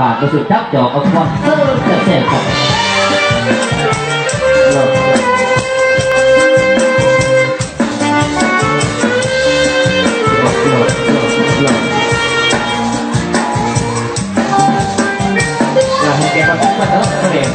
บาทประสุดทับจอกเอาควอนเซอร์เสร็จครับเราให้แกมาทุกวันแล้วเรียน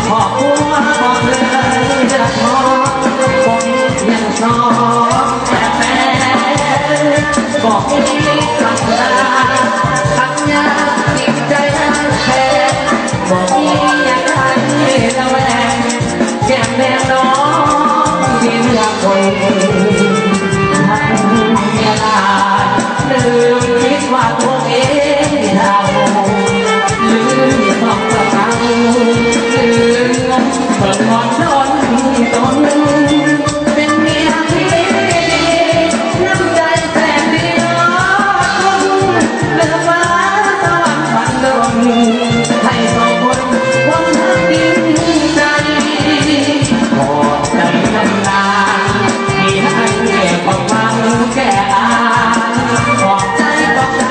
ขอบคุณบอกเลยจะขอคนยังชอบแต่แฟนบอกมีคำลาคำยาจิตใจนั้นแพ้บอกมีอยากให้ระแวงแก้มแดงน้องที่เลือกคนทั้งเวลาลืมคิดว่าตัวเองเราลืมความเราเปิดมอนนอนตนเป็นเมียที่ดีน้ำใจแสนดีคนเลือกฟ้าสวรรค์พันดนให้สองคนคนทั้งดินใจขอบใจนำนาที่ให้ความฟังแก่อาขอบใจต้องใจ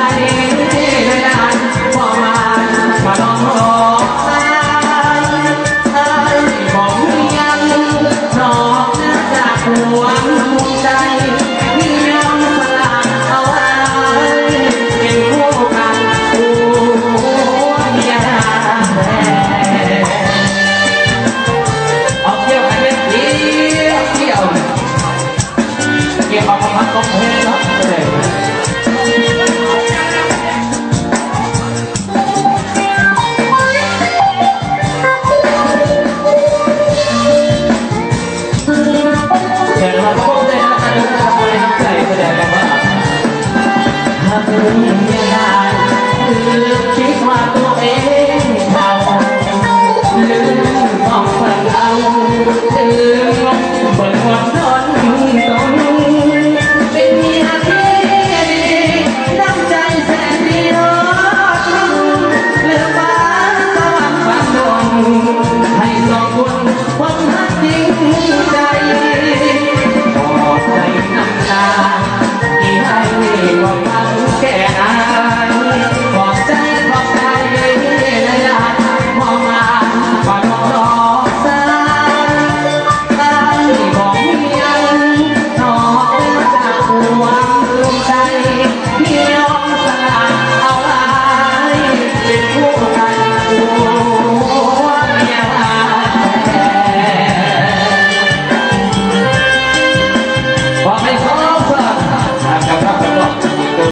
ไม่นานพอมาลองคิดว่าตัวเองเราลืมต้องฝันเอา